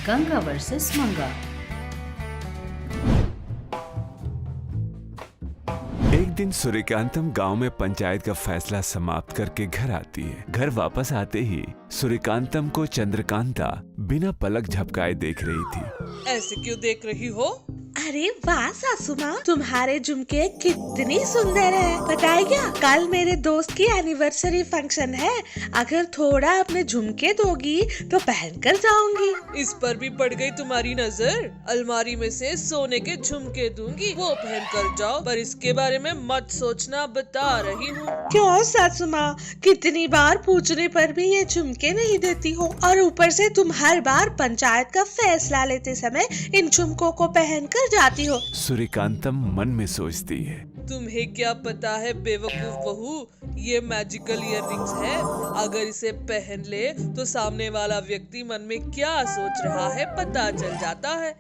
Ganga versus मंगा। एक दिन सूर्यकांतम गांव में पंचायत का फैसला समाप्त करके घर आती है। घर वापस आते ही सूर्यकांतम को चंद्रकांता बिना पलक झपकाए देख रही थी। ऐसे क्यों देख रही हो? अरे वाह सासू माँ, तुम्हारे झुमके कितनी सुंदर है। पता है क्या, कल मेरे दोस्त की एनिवर्सरी फंक्शन है। अगर थोड़ा अपने झुमके दोगी तो पहन कर जाऊंगी। इस पर भी पड़ गई तुम्हारी नजर। अलमारी में से सोने के झुमके दूंगी, वो पहन कर जाओ, पर इसके बारे में मत सोचना, बता रही हूँ। क्यों सासू माँ, कितनी बार पूछने पर भी ये झुमके नहीं देती हो, और ऊपर से तुम हर बार पंचायत का फैसला लेते समय इन झुमकों को पहन कर जाती हो। सूर्यकांतम मन में सोचती है, तुम्हें क्या पता है बेवकूफ बहू, ये मैजिकल इयररिंग्स है। अगर इसे पहन ले तो सामने वाला व्यक्ति मन में क्या सोच रहा है पता चल जाता है।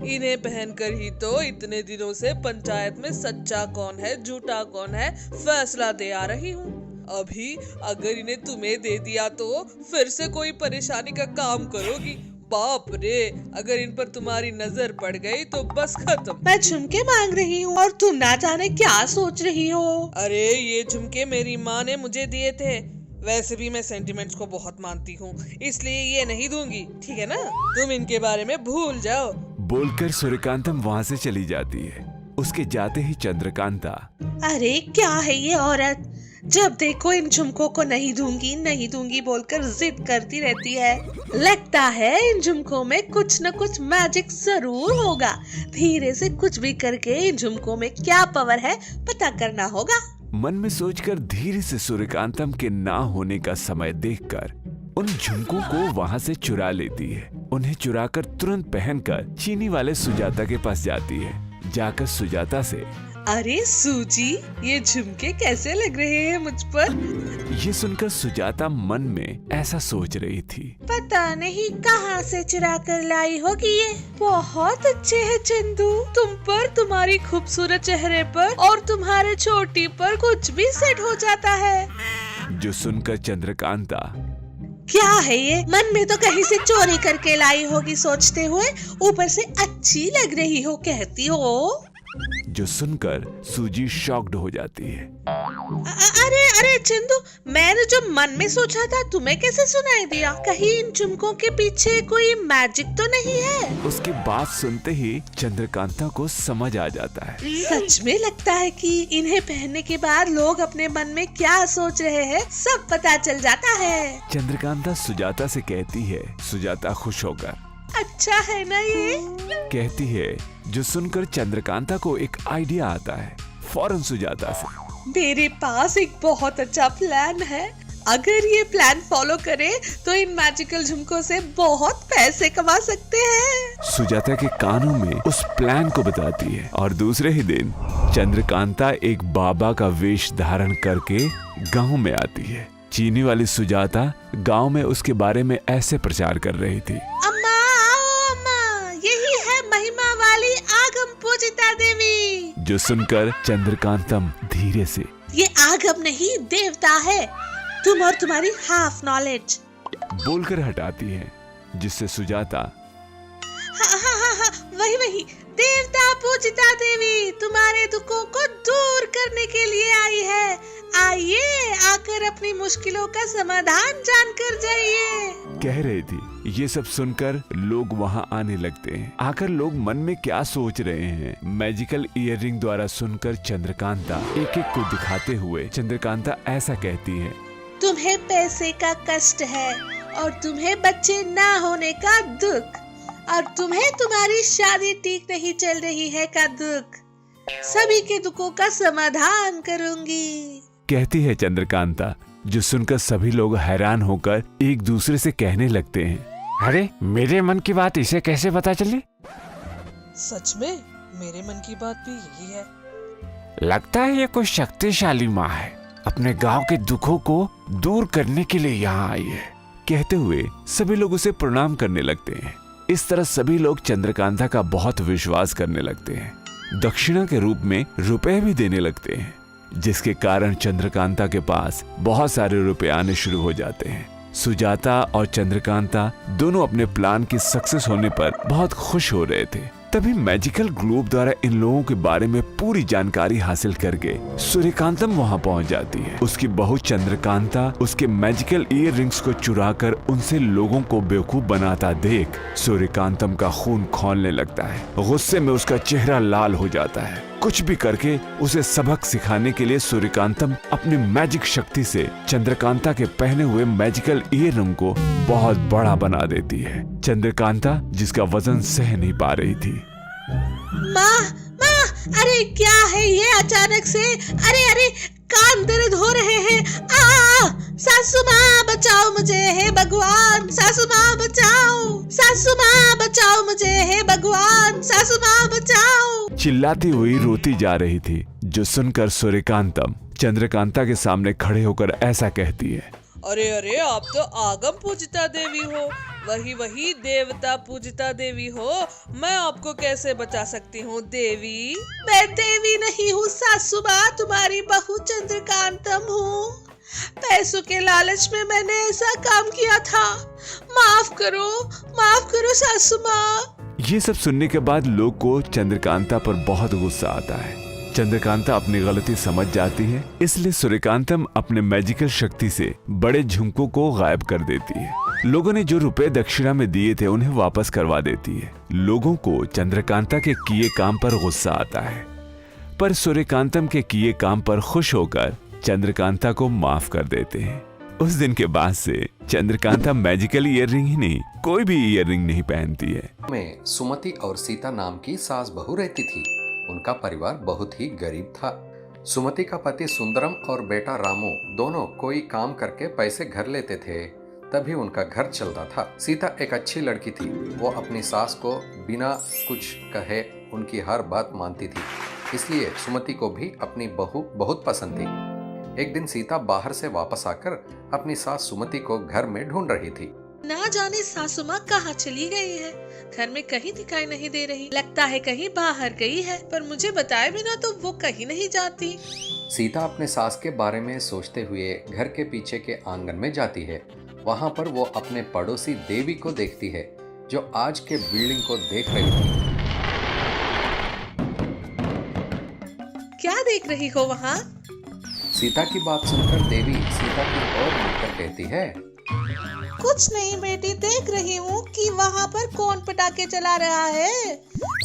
इन्हें पहनकर ही तो इतने दिनों से पंचायत में सच्चा कौन है झूठा कौन है फैसला दे आ रही हूँ। अभी अगर इन्हें तुम्हें दे दिया तो फिर से कोई परेशानी का काम करोगी। बाप रे, अगर इन पर तुम्हारी नजर पड़ गई तो बस खत्म। मैं झुमके मांग रही हूँ और तुम ना जाने क्या सोच रही हो। अरे ये झुमके मेरी माँ ने मुझे दिए थे। वैसे भी मैं सेंटिमेंट्स को बहुत मानती हूँ, इसलिए ये नहीं दूंगी, ठीक है ना? तुम इनके बारे में भूल जाओ। बोलकर सूर्यकांतम वहाँ से चली जाती है। उसके जाते ही चंद्रकांता, अरे क्या है ये औरत, जब देखो इन झुमकों को नहीं दूंगी बोलकर जिद करती रहती है। लगता है इन झुमकों में कुछ न कुछ मैजिक जरूर होगा। धीरे से कुछ भी करके इन झुमकों में क्या पावर है पता करना होगा। मन में सोचकर धीरे से सूर्यकांतम के ना होने का समय देखकर उन झुमकों को वहाँ से चुरा लेती है। उन्हें चुराकर तुरंत पहनकर चीनी वाले सुजाता के पास जाती है। जाकर सुजाता से, अरे सूजी, ये झुमके कैसे लग रहे हैं मुझ पर? ये सुनकर सुजाता मन में ऐसा सोच रही थी, पता नहीं कहाँ से चुरा कर लाई होगी ये। बहुत अच्छे हैं चंदू, तुम पर, तुम्हारी खूबसूरत चेहरे पर और तुम्हारे चोटी पर कुछ भी सेट हो जाता है। जो सुनकर चंद्रकांता, क्या है ये, मन में तो कहीं से चोरी करके लाई होगी सोचते हुए ऊपर से अच्छी लग रही हो कहती हो। जो सुनकर सूजी शॉक्ड हो जाती है। अरे चंदू, मैंने जो मन में सोचा था तुम्हें कैसे सुनाई दिया? कहीं इन झुमकों के पीछे कोई मैजिक तो नहीं है? उसकी बात सुनते ही चंद्रकांता को समझ आ जाता है। सच में लगता है कि इन्हें पहनने के बाद लोग अपने मन में क्या सोच रहे हैं सब पता चल जाता है। चंद्रकांता सुजाता से कहती है। सुजाता खुश होकर, अच्छा है ना ये, कहती है। जो सुनकर चंद्रकांता को एक आइडिया आता है। फौरन सुजाता से, मेरे पास एक बहुत अच्छा प्लान है। अगर ये प्लान फॉलो करे तो इन मैजिकल झुमकों से बहुत पैसे कमा सकते हैं। सुजाता के कानों में उस प्लान को बताती है। और दूसरे ही दिन चंद्रकांता एक बाबा का वेश धारण करके गांव में आती है। चीनी वाली सुजाता गांव में उसके बारे में ऐसे प्रचार कर रही थी, अम्मा आओ अम्मा, यही है महिमा वाली आगम पूजिता देवी। जो सुनकर चंद्रकांतम धीरे से, ये आगम नहीं देवता है, तुम और तुम्हारी हाफ नॉलेज बोलकर हटाती है। जिससे सुजाता, हाँ, वही देवता पूजिता देवी तुम्हारे दुखों को दूर करने के लिए आई है। आइए, आकर अपनी मुश्किलों का समाधान जानकर जाइए, कह रही थी। ये सब सुनकर लोग वहाँ आने लगते हैं। आकर लोग मन में क्या सोच रहे हैं मैजिकल इयररिंग द्वारा सुनकर चंद्रकांता एक एक को दिखाते हुए चंद्रकांता ऐसा कहती है, तुम्हें पैसे का कष्ट है और तुम्हें बच्चे ना होने का दुख, और तुम्हें तुम्हारी शादी ठीक नहीं चल रही है का दुख। सभी के दुखों का समाधान करूंगी, कहती है चंद्रकांता। जो सुनकर सभी लोग हैरान होकर एक दूसरे से कहने लगते हैं, अरे मेरे मन की बात इसे कैसे पता चली? सच में मेरे मन की बात भी यही है। लगता है ये कोई शक्तिशाली माँ है, अपने गांव के दुखों को दूर करने के लिए यहाँ आई है। कहते हुए सभी लोग उसे प्रणाम करने लगते हैं। इस तरह सभी लोग चंद्रकांता का बहुत विश्वास करने लगते हैं। दक्षिणा के रूप में रुपए भी देने लगते हैं, जिसके कारण चंद्रकांता के पास बहुत सारे रुपए आने शुरू हो जाते हैं। सुजाता और चंद्रकांता दोनों अपने प्लान की सक्सेस होने पर बहुत खुश हो रहे थे। तभी मैजिकल ग्लोब द्वारा इन लोगों के बारे में पूरी जानकारी हासिल करके सूर्यकांतम वहां पहुंच जाती है। उसकी बहू चंद्रकांता उसके मैजिकल ईयर रिंग्स को चुराकर उनसे लोगों को बेवकूफ बनाता देख सूर्यकांतम का खून खौलने लगता है। गुस्से में उसका चेहरा लाल हो जाता है। कुछ भी करके उसे सबक सिखाने के लिए सूर्यकांतम अपनी मैजिक शक्ति से चंद्रकांता के पहने हुए मैजिकल ईयर रिंग को बहुत बड़ा बना देती है। चंद्रकांता जिसका वजन सह नहीं पा रही थी। माँ माँ, अरे क्या है ये अचानक से? अरे अरे, कान दर्द हो रहे हैं। सासू माँ बचाओ मुझे, हे भगवान, सासू माँ बचाओ, सासू माँ बचाओ मुझे, हे भगवान, सासू माँ बचाओ। चिल्लाती हुई रोती जा रही थी, जो सुनकर सूर्यकांतम चंद्रकांता के सामने खड़े होकर ऐसा कहती है। अरे अरे, आप तो आगम पूजिता देवी हो, वही देवता पूजिता देवी हो। मैं आपको कैसे बचा सकती हूँ देवी? मैं देवी नहीं हूँ सासू माँ, तुम्हारी बहू चंद्रकांतम हूँ। पैसों के लालच में मैंने ऐसा काम किया था। माफ करो सासू माँ। ये सब सुनने के बाद लोग को चंद्रकांता पर बहुत गुस्सा आता है। चंद्रकांता अपनी गलती समझ जाती है, इसलिए सूर्यकांतम अपने मैजिकल शक्ति से बड़े झुमकों को गायब कर देती है। लोगों ने जो रुपए दक्षिणा में दिए थे उन्हें वापस करवा देती है। लोगों को चंद्रकांता के किए काम पर गुस्सा आता है, पर सूर्यकांतम के किए काम पर खुश होकर चंद्रकांता को माफ कर देते हैं। उस दिन के बाद से चंद्रकांता मैजिकल ईयर रिंग ही नहीं, कोई भी ईयर रिंग नहीं पहनती है। में सुमति और सीता नाम की सास बहू रहती थी। उनका परिवार बहुत ही गरीब था। सुमति का पति सुंदरम और बेटा रामू दोनों कोई काम करके पैसे घर लेते थे, तभी उनका घर चलता था। सीता एक अच्छी लड़की थी। वो अपनी सास को बिना कुछ कहे उनकी हर बात मानती थी, इसलिए सुमति को भी अपनी बहू बहुत पसंद थी। एक दिन सीता बाहर से वापस आकर अपनी सास सुमति को घर में ढूंढ रही थी। ना जाने सासू माँ कहाँ चली गई है, घर में कहीं दिखाई नहीं दे रही। लगता है कहीं बाहर गई है, पर मुझे बताए बिना तो वो कहीं नहीं जाती। सीता अपने सास के बारे में सोचते हुए घर के पीछे के आंगन में जाती है। वहाँ पर वो अपने पड़ोसी देवी को देखती है, जो आज के बिल्डिंग को देख रही थी। क्या देख रही हो वहाँ? सीता की बात सुनकर देवी सीता की ओर मुड़कर कहती है, कुछ नहीं बेटी, देख रही हूँ कि वहाँ पर कौन पटाखे चला रहा है।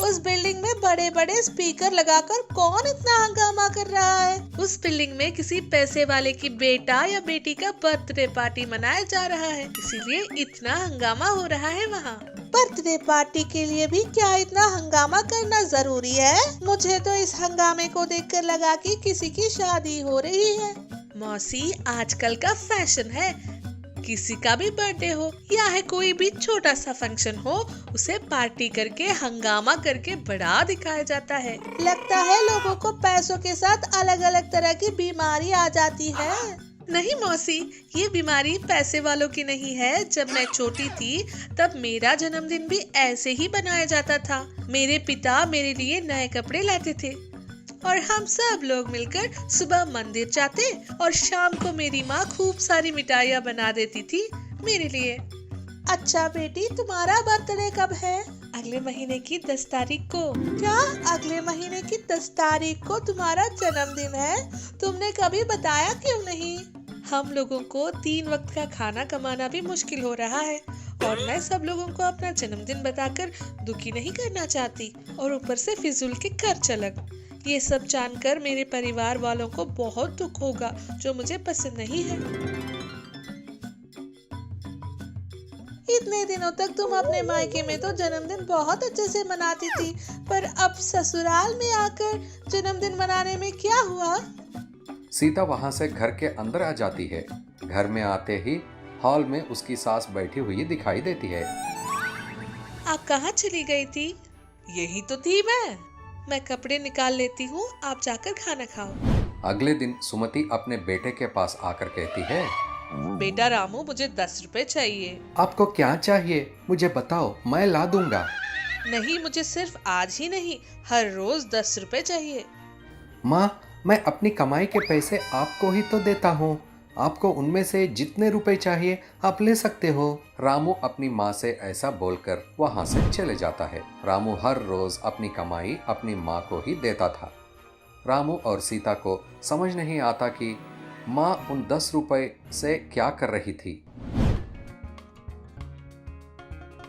उस बिल्डिंग में बड़े बड़े स्पीकर लगाकर कौन इतना हंगामा कर रहा है। उस बिल्डिंग में किसी पैसे वाले की बेटा या बेटी का बर्थडे पार्टी मनाया जा रहा है, इसीलिए इतना हंगामा हो रहा है वहाँ। बर्थडे पार्टी के लिए भी क्या इतना हंगामा करना जरूरी है? मुझे तो इस हंगामे को देखकर लगा कि किसी की शादी हो रही है। मौसी, आजकल का फैशन है, किसी का भी बर्थडे हो या है कोई भी छोटा सा फंक्शन हो, उसे पार्टी करके हंगामा करके बड़ा दिखाया जाता है। लगता है लोगों को पैसों के साथ अलग अलग तरह की बीमारी आ जाती है। नहीं मौसी, ये बीमारी पैसे वालों की नहीं है। जब मैं छोटी थी तब मेरा जन्मदिन भी ऐसे ही बनाया जाता था। मेरे पिता मेरे लिए नए कपड़े लाते थे और हम सब लोग मिलकर सुबह मंदिर जाते और शाम को मेरी माँ खूब सारी मिठाइयाँ बना देती थी मेरे लिए। अच्छा बेटी, तुम्हारा बर्थडे कब है? अगले महीने की 10 तारीख को। क्या अगले महीने की 10 तारीख को तुम्हारा जन्मदिन है? तुमने कभी बताया क्यों नहीं? हम लोगों को 3 वक्त का खाना कमाना भी मुश्किल हो रहा है और मैं सब लोगों को अपना जन्मदिन बताकर दुखी नहीं करना चाहती, और ऊपर से फिजूल के खर्च अलग। ये सब जानकर मेरे परिवार वालों को बहुत दुख होगा, जो मुझे पसंद नहीं है। इतने दिनों तक तुम अपने मायके में तो जन्मदिन बहुत अच्छे से मनाती थी, पर अब ससुराल में आकर जन्मदिन मनाने में क्या हुआ? सीता वहां से घर के अंदर आ जाती है। घर में आते ही हॉल में उसकी सास बैठी हुई दिखाई देती है। आप कहाँ चली गई थी? यही तो थी मैं कपड़े निकाल लेती हूँ, आप जाकर खाना खाओ। अगले दिन सुमति अपने बेटे के पास आकर कहती है, बेटा रामू, मुझे 10 रुपए चाहिए। आपको क्या चाहिए मुझे बताओ, मैं ला दूंगा। नहीं, मुझे सिर्फ आज ही नहीं, हर रोज 10 रुपए चाहिए। माँ, मैं अपनी कमाई के पैसे आपको ही तो देता हूँ, आपको उनमें से जितने रुपए चाहिए आप ले सकते हो। रामू अपनी माँ से ऐसा बोलकर वहाँ से चले जाता है। रामू हर रोज अपनी कमाई अपनी माँ को ही देता था। रामू और सीता को समझ नहीं आता कि माँ उन 10 रुपए से क्या कर रही थी।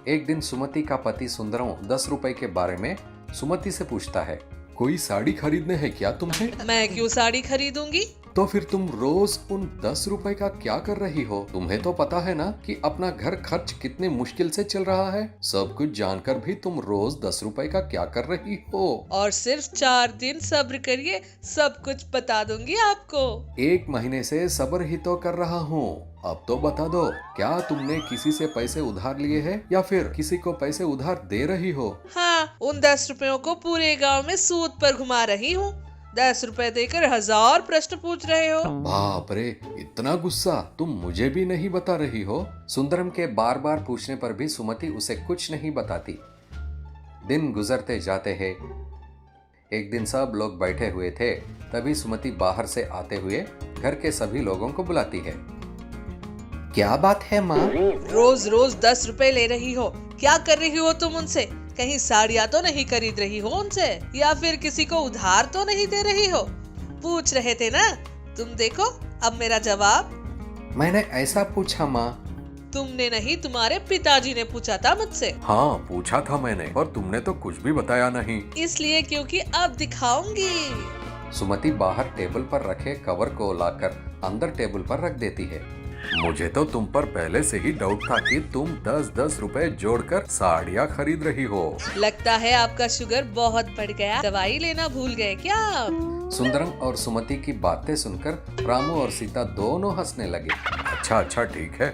एक दिन सुमति का पति सुंदरम 10 रुपए के बारे में सुमति से पूछता है, कोई साड़ी खरीदने है क्या तुम्हें? मैं क्यों साड़ी खरीदूंगी? तो फिर तुम रोज उन 10 रुपए का क्या कर रही हो? तुम्हें तो पता है ना कि अपना घर खर्च कितने मुश्किल से चल रहा है। सब कुछ जानकर भी तुम रोज 10 रुपए का क्या कर रही हो? और सिर्फ 4 दिन सब्र करिए, सब कुछ बता दूंगी आपको। 1 महीने से सब्र ही तो कर रहा हूँ। अब तो बता दो, क्या तुमने किसी से पैसे उधार लिए हैं या फिर किसी को पैसे उधार दे रही हो? हाँ, उन 10 रुपयों को पूरे गांव में सूद पर घुमा रही हूँ। 10 रुपए देकर 1000 प्रश्न पूछ रहे हो। बाप रे, इतना गुस्सा तुम मुझे भी नहीं बता रही हो? सुंदरम के बार बार पूछने पर भी सुमति उसे कुछ नहीं बताती। दिन गुजरते जाते हैं। एक दिन सब लोग बैठे हुए थे, तभी सुमति बाहर से आते हुए घर के सभी लोगों को बुलाती है। क्या बात है माँ? रोज रोज 10 रुपए ले रही हो, क्या कर रही हो तुम उनसे? कहीं साड़ियाँ तो नहीं खरीद रही हो उनसे, या फिर किसी को उधार तो नहीं दे रही हो? पूछ रहे थे ना, तुम देखो अब मेरा जवाब। मैंने ऐसा पूछा माँ? तुमने नहीं, तुम्हारे पिताजी ने पूछा था मुझसे। हाँ पूछा था मैंने, और तुमने तो कुछ भी बताया नहीं। इसलिए क्योंकि अब दिखाऊंगी। सुमति बाहर टेबल पर रखे कवर को लाकर अंदर टेबल पर रख देती है। मुझे तो तुम पर पहले से ही डाउट था कि तुम 10-10 रुपए जोड़कर साड़ियाँ खरीद रही हो। लगता है आपका शुगर बहुत बढ़ गया, दवाई लेना भूल गए क्या? सुंदरम और सुमति की बातें सुनकर रामू और सीता दोनों हंसने लगे। अच्छा अच्छा ठीक है,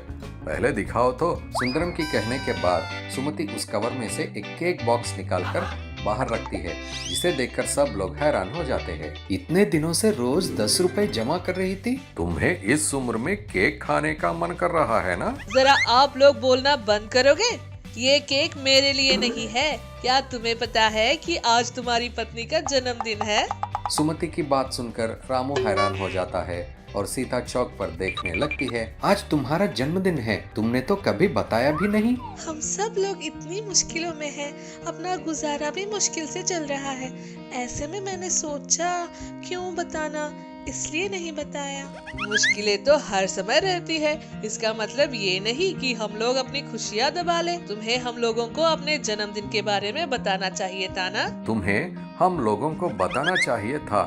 पहले दिखाओ तो। सुंदरम की कहने के बाद सुमति उस कवर में से एक केक बॉक्स निकालकर बाहर रखती है, जिसे देखकर सब लोग हैरान हो जाते हैं। इतने दिनों से रोज 10 रुपए जमा कर रही थी, तुम्हें इस उम्र में केक खाने का मन कर रहा है ना? जरा आप लोग बोलना बंद करोगे? ये केक मेरे लिए नहीं है। क्या तुम्हें पता है कि आज तुम्हारी पत्नी का जन्मदिन है? सुमति की बात सुनकर रामू हैरान हो जाता है और सीता चौक पर देखने लगती है। आज तुम्हारा जन्मदिन है, तुमने तो कभी बताया भी नहीं। हम सब लोग इतनी मुश्किलों में हैं, अपना गुजारा भी मुश्किल से चल रहा है। ऐसे में मैंने सोचा क्यों बताना, इसलिए नहीं बताया। मुश्किलें तो हर समय रहती है, इसका मतलब ये नहीं कि हम लोग अपनी खुशियाँ दबा लें। तुम्हें हम लोगों को अपने जन्मदिन के बारे में बताना चाहिए था ना? तुम्हें हम लोगों को बताना चाहिए था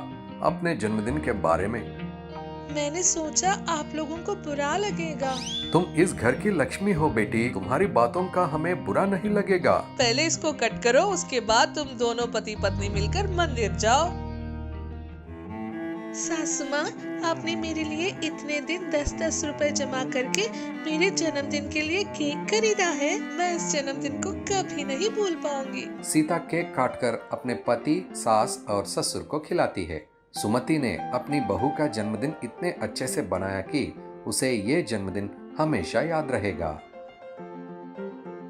अपने जन्मदिन के बारे में। मैंने सोचा आप लोगों को बुरा लगेगा। तुम इस घर की लक्ष्मी हो बेटी, तुम्हारी बातों का हमें बुरा नहीं लगेगा। पहले इसको कट करो, उसके बाद तुम दोनों पति पत्नी मिलकर मंदिर जाओ। सासू माँ, आपने मेरे लिए इतने दिन 10-10 रुपए जमा करके मेरे जन्मदिन के लिए केक खरीदा है। मैं इस जन्मदिन को कभी नहीं भूल पाऊंगी। सीता केक काटकर अपने पति, सास और ससुर को खिलाती है। सुमति ने अपनी बहू का जन्मदिन इतने अच्छे से बनाया कि उसे ये जन्मदिन हमेशा याद रहेगा।